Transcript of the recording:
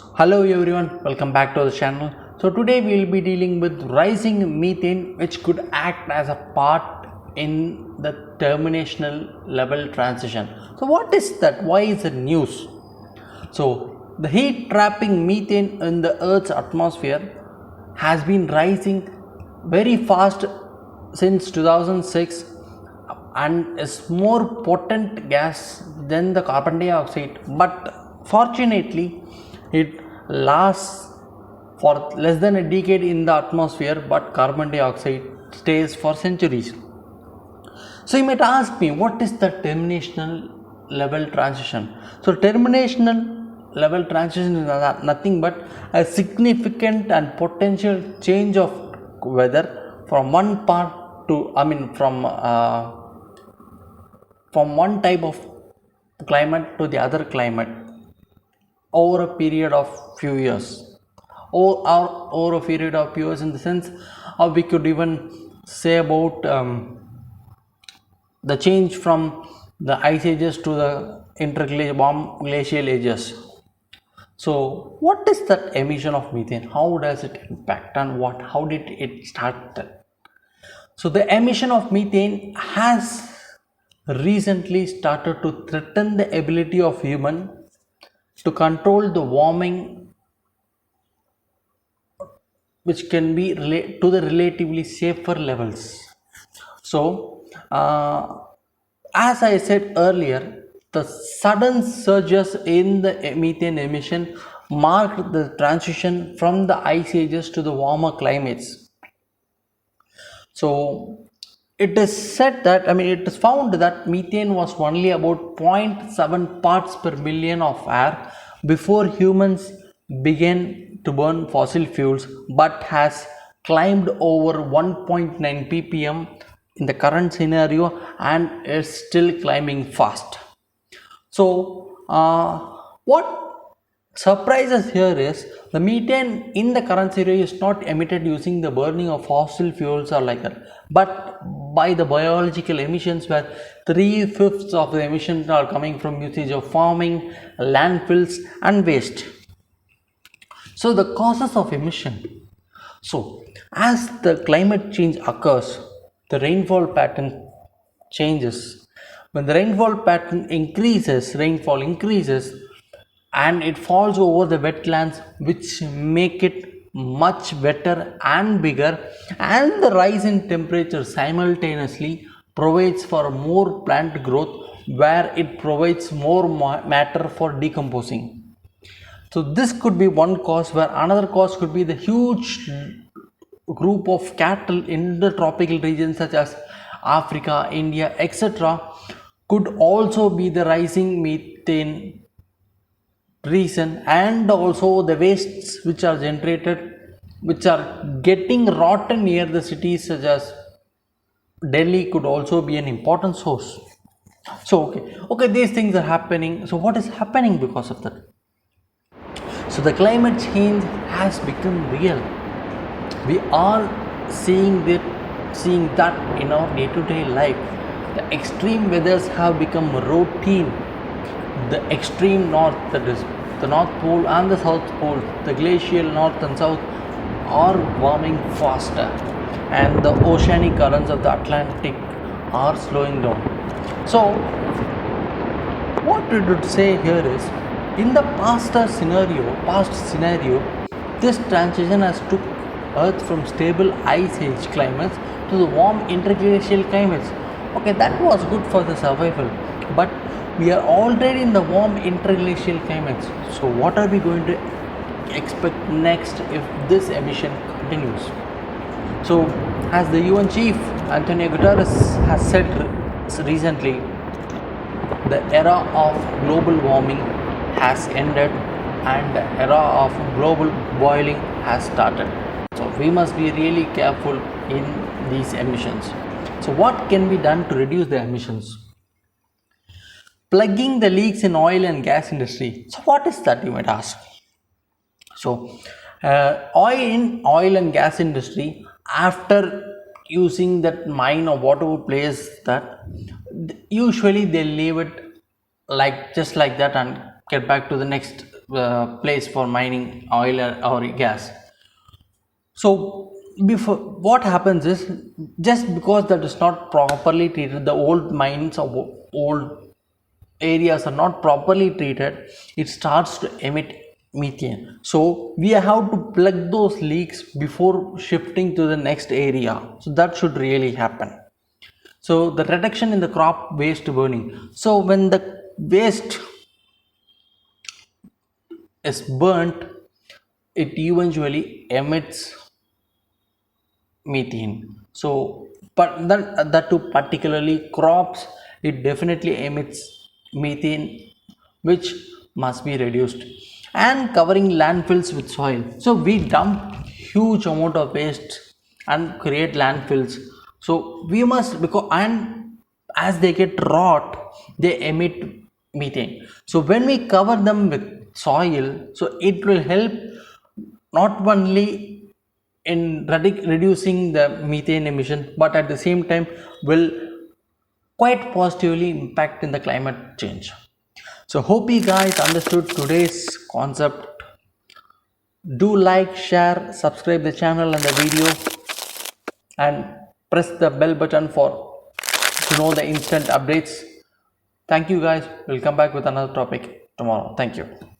Hello everyone, welcome back to the channel. So today we will be dealing with rising methane, which could act as a part in the terminational level transition. So what is that? Why is it news? So the heat trapping methane in the Earth's atmosphere has been rising very fast since 2006 and is more potent gas than the carbon dioxide, but fortunately it lasts for less than a decade in the atmosphere, but carbon dioxide stays for centuries. So you might ask me, what is the terminational level transition? So terminational level transition is nothing but a significant and potential change of weather from one part to from one type of climate to the other climate over a period of few years, or over a period of years in the sense, or we could even say about the change from the ice ages to the warm glacial ages. So what is that emission of methane? How does it impact, and how did it start? So the emission of methane has recently started to threaten the ability of human to control the warming, which can be to the relatively safer levels. So as I said earlier, the sudden surges in the methane emission marked the transition from the ice ages to the warmer climates. So it is said that, it is found that methane was only about 0.7 parts per million of air before humans began to burn fossil fuels, but has climbed over 1.9 ppm in the current scenario and is still climbing fast. So what surprises here is the methane in the current scenario is not emitted using the burning of fossil fuels or like that, but by the biological emissions, where 3/5 of the emissions are coming from usage of farming, landfills and waste. So the causes of emission. So as the climate change occurs, the rainfall pattern changes. When the rainfall increases and it falls over the wetlands, which make it much wetter and bigger, and the rise in temperature simultaneously provides for more plant growth, where it provides more matter for decomposing. So this could be one cause, where another cause could be the huge group of cattle in the tropical regions such as Africa, India, etc. could also be the rising methane reason, and also the wastes which are generated, which are getting rotten near the cities such as Delhi, could also be an important source. So okay, these things are happening. So what is happening because of that? So the climate change has become real. We are seeing that in our day-to-day life. The extreme weathers have become routine. The extreme north, that is the North Pole and the South Pole, the glacial north and south, are warming faster, and the oceanic currents of the Atlantic are slowing down. So what we would say here is, in the past scenario, this transition has took Earth from stable ice age climates to the warm interglacial climates. Okay, that was good for the survival, but we are already in the warm interglacial climates. So what are we going to expect next if this emission continues? So as the UN chief Antonio Guterres has said recently, the era of global warming has ended and the era of global boiling has started. So we must be really careful in these emissions. So what can be done to reduce the emissions? Plugging the leaks in oil and gas industry. So what is that, you might ask? So oil and gas industry, after using that mine or whatever place, that usually they leave it just like that and get back to the next place for mining oil or gas. So before, what happens is, just because that is not properly treated, the old mines or old areas are not properly treated, it starts to emit methane. So we have to plug those leaks before shifting to the next area. So that should really happen. So the reduction in the crop waste burning. So when the waste is burnt, it eventually emits methane. So but then that too, particularly crops, it definitely emits methane, which must be reduced. And covering landfills with soil, so we dump huge amount of waste and create landfills. So we must, because and as they get rot, they emit methane. So when we cover them with soil, so it will help not only in reducing the methane emission, but at the same time will quite positively impact in the climate change. So hope you guys understood today's concept. Do like, share, subscribe the channel and the video, and press the bell button for to know the instant updates. Thank you guys. We'll come back with another topic tomorrow. Thank you.